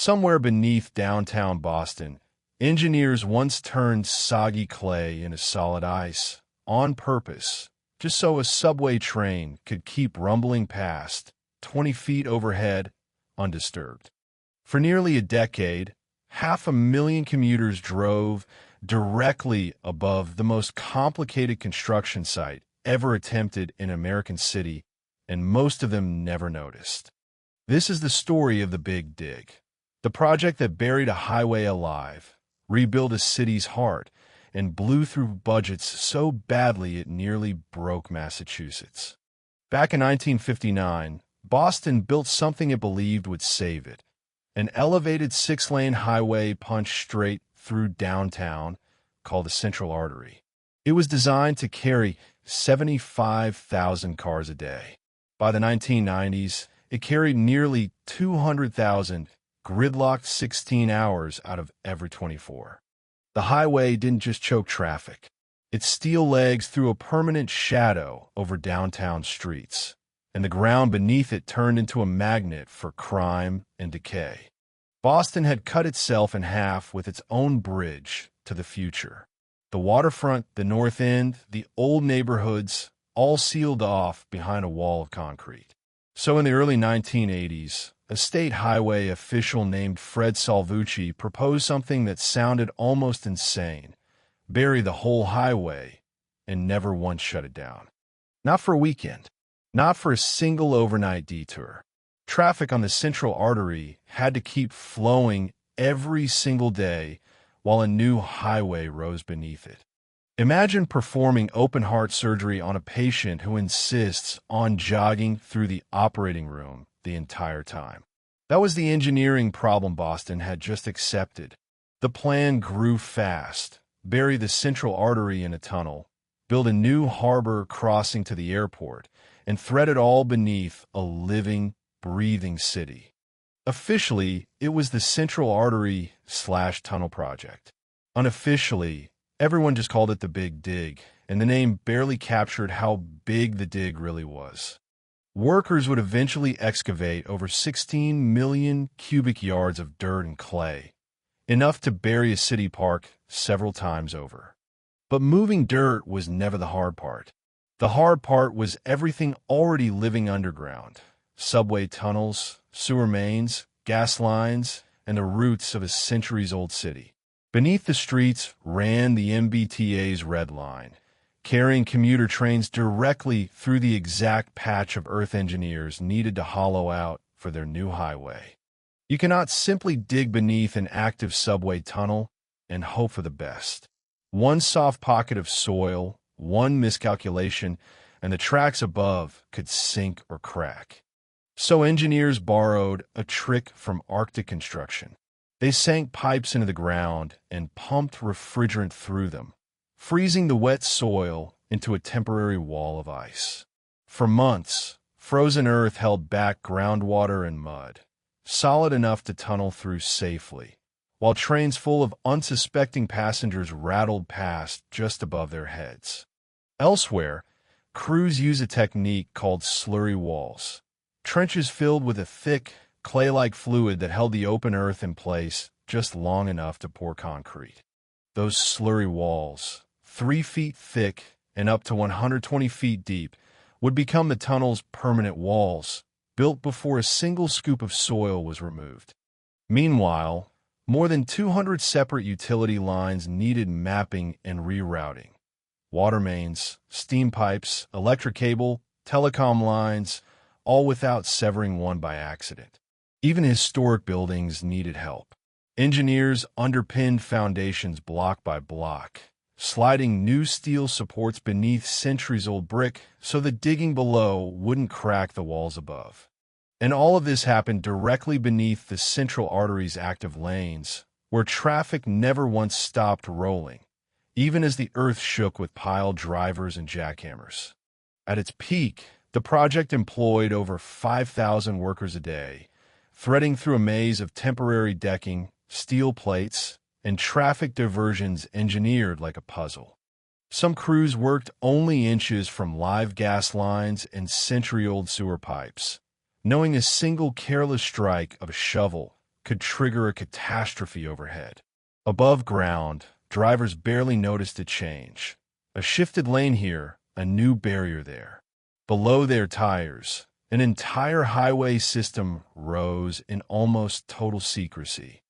Somewhere beneath downtown Boston, engineers once turned soggy clay into solid ice, on purpose, just so a subway train could keep rumbling past, 20 feet overhead, undisturbed. For nearly a decade, 500,000 commuters drove directly above the most complicated construction site ever attempted in an American city, and most of them never noticed. This is the story of the Big Dig, the project that buried a highway alive, rebuilt a city's heart, and blew through budgets so badly it nearly broke Massachusetts. Back in 1959, Boston built something it believed would save it, an elevated 6-lane highway punched straight through downtown called the Central Artery. It was designed to carry 75,000 cars a day. By the 1990s, it carried nearly 200,000, gridlocked 16 hours out of every 24. The highway didn't just choke traffic. Its steel legs threw a permanent shadow over downtown streets, and the ground beneath it turned into a magnet for crime and decay. Boston had cut itself in half with its own bridge to the future. The waterfront, the North End, the old neighborhoods, all sealed off behind a wall of concrete. So in the early 1980s, a state highway official named Fred Salvucci proposed something that sounded almost insane: bury the whole highway and never once shut it down. Not for a weekend, not for a single overnight detour. Traffic on the Central Artery had to keep flowing every single day while a new highway rose beneath it. Imagine performing open-heart surgery on a patient who insists on jogging through the operating room the entire time. That was the engineering problem Boston had just accepted. The plan grew fast: bury the Central Artery in a tunnel, build a new harbor crossing to the airport, and thread it all beneath a living, breathing city. Officially, it was the Central Artery/Tunnel Project. Unofficially, everyone just called it the Big Dig, and the name barely captured how big the dig really was. Workers would eventually excavate over 16 million cubic yards of dirt and clay, enough to bury a city park several times over. But moving dirt was never the hard part. The hard part was everything already living underground: subway tunnels, sewer mains, gas lines, and the roots of a centuries-old city. Beneath the streets ran the MBTA's Red Line, carrying commuter trains directly through the exact patch of earth engineers needed to hollow out for their new highway. You cannot simply dig beneath an active subway tunnel and hope for the best. One soft pocket of soil, one miscalculation, and the tracks above could sink or crack. So engineers borrowed a trick from Arctic construction. They sank pipes into the ground and pumped refrigerant through them, freezing the wet soil into a temporary wall of ice. For months, frozen earth held back groundwater and mud, solid enough to tunnel through safely, while trains full of unsuspecting passengers rattled past just above their heads. Elsewhere, crews use a technique called slurry walls, trenches filled with a thick, clay-like fluid that held the open earth in place just long enough to pour concrete. Those slurry walls, 3 feet thick and up to 120 feet deep, would become the tunnel's permanent walls, built before a single scoop of soil was removed. Meanwhile, more than 200 separate utility lines needed mapping and rerouting. Water mains, steam pipes, electric cable, telecom lines, all without severing one by accident. Even historic buildings needed help. Engineers underpinned foundations block by block, sliding new steel supports beneath centuries-old brick so the digging below wouldn't crack the walls above. And all of this happened directly beneath the Central Artery's active lanes, where traffic never once stopped rolling, even as the earth shook with piled drivers and jackhammers. At its peak, the project employed over 5,000 workers a day, threading through a maze of temporary decking, steel plates, and traffic diversions engineered like a puzzle. Some crews worked only inches from live gas lines and century-old sewer pipes, knowing a single careless strike of a shovel could trigger a catastrophe overhead. Above ground, drivers barely noticed a change. A shifted lane here, a new barrier there. Below their tires, an entire highway system rose in almost total secrecy.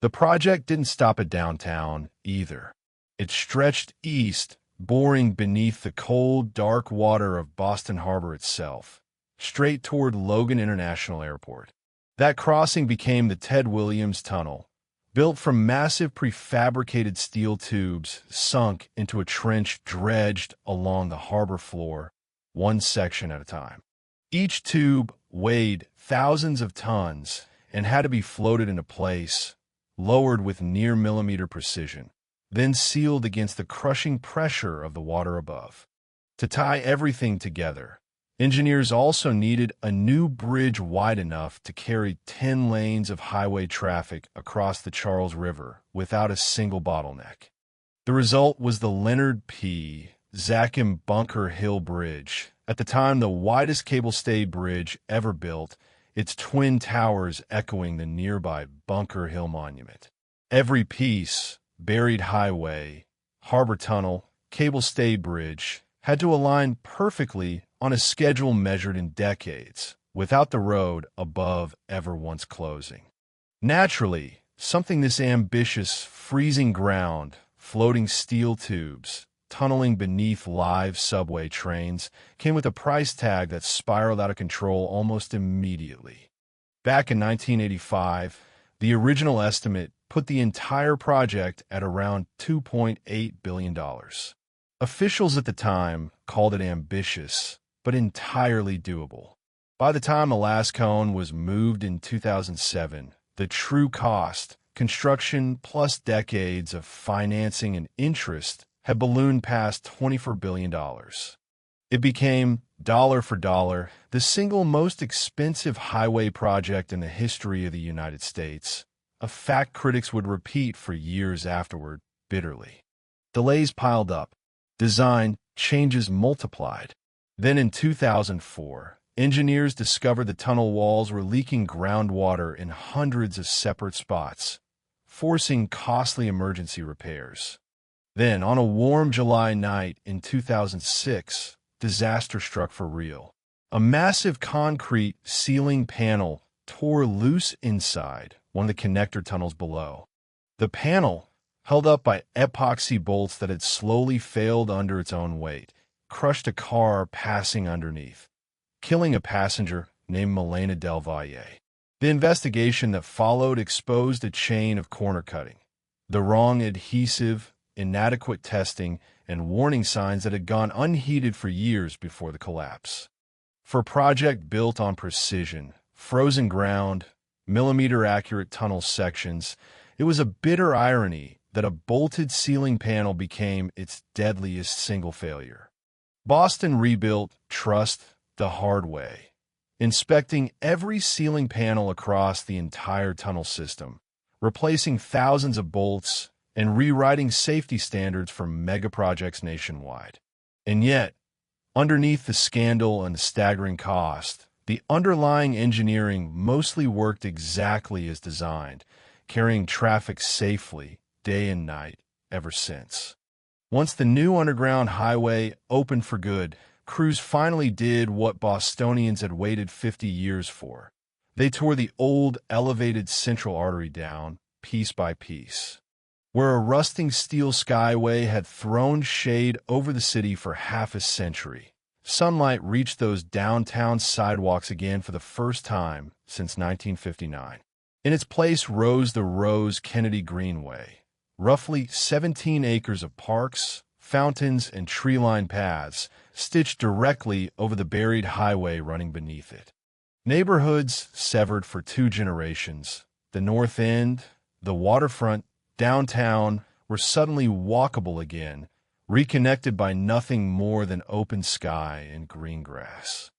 The project didn't stop at downtown either. It stretched east, boring beneath the cold, dark water of Boston Harbor itself, straight toward Logan International Airport. That crossing became the Ted Williams Tunnel, built from massive prefabricated steel tubes sunk into a trench dredged along the harbor floor, one section at a time. Each tube weighed thousands of tons and had to be floated into place, lowered with near-millimeter precision, then sealed against the crushing pressure of the water above. To tie everything together, engineers also needed a new bridge wide enough to carry 10 lanes of highway traffic across the Charles River without a single bottleneck. The result was the Leonard P. Zakim Bunker Hill Bridge, at the time the widest cable-stayed bridge ever built, its twin towers echoing the nearby Bunker Hill Monument. Every piece, buried highway, harbor tunnel, cable-stayed bridge, had to align perfectly on a schedule measured in decades, without the road above ever once closing. Naturally, something this ambitious, freezing ground, floating steel tubes, tunneling beneath live subway trains, came with a price tag that spiraled out of control almost immediately. Back in 1985, the original estimate put the entire project at around $2.8 billion. Officials at the time called it ambitious, but entirely doable. By the time the last cone was moved in 2007, the true cost, construction plus decades of financing and interest, had ballooned past $24 billion. It became, dollar for dollar, the single most expensive highway project in the history of the United States, a fact critics would repeat for years afterward, bitterly. Delays piled up. Design changes multiplied. Then in 2004, engineers discovered the tunnel walls were leaking groundwater in hundreds of separate spots, forcing costly emergency repairs. Then, on a warm July night in 2006, disaster struck for real. A massive concrete ceiling panel tore loose inside one of the connector tunnels below. The panel, held up by epoxy bolts that had slowly failed under its own weight, crushed a car passing underneath, killing a passenger named Milena Del Valle. The investigation that followed exposed a chain of corner cutting, the wrong adhesive, inadequate testing, and warning signs that had gone unheeded for years before the collapse. For a project built on precision, frozen ground, millimeter-accurate tunnel sections, it was a bitter irony that a bolted ceiling panel became its deadliest single failure. Boston rebuilt trust the hard way, inspecting every ceiling panel across the entire tunnel system, replacing thousands of bolts, and rewriting safety standards for megaprojects nationwide. And yet, underneath the scandal and the staggering cost, the underlying engineering mostly worked exactly as designed, carrying traffic safely, day and night, ever since. Once the new underground highway opened for good, crews finally did what Bostonians had waited 50 years for. They tore the old, elevated Central Artery down, piece by piece. Where a rusting steel skyway had thrown shade over the city for half a century, sunlight reached those downtown sidewalks again for the first time since 1959. In its place rose the Rose Kennedy Greenway, roughly 17 acres of parks, fountains, and tree-lined paths stitched directly over the buried highway running beneath it. Neighborhoods severed for 2 generations, the North End, the waterfront, downtown, were suddenly walkable again, reconnected by nothing more than open sky and green grass.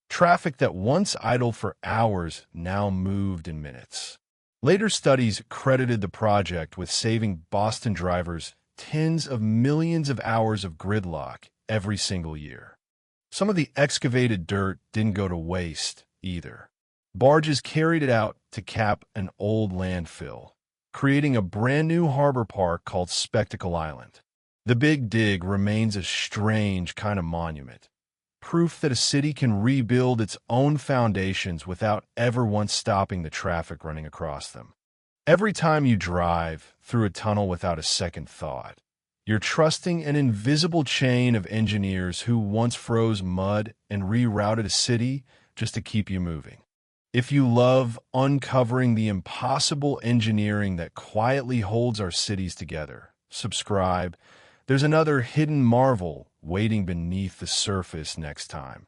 Traffic that once idled for hours now moved in minutes. Later studies credited the project with saving Boston drivers tens of millions of hours of gridlock every single year. Some of the excavated dirt didn't go to waste either. Barges carried it out to cap an old landfill, creating a brand new harbor park called Spectacle Island. The Big Dig remains a strange kind of monument, proof that a city can rebuild its own foundations without ever once stopping the traffic running across them. Every time you drive through a tunnel without a second thought, you're trusting an invisible chain of engineers who once froze mud and rerouted a city just to keep you moving. If you love uncovering the impossible engineering that quietly holds our cities together, subscribe. There's another hidden marvel waiting beneath the surface next time.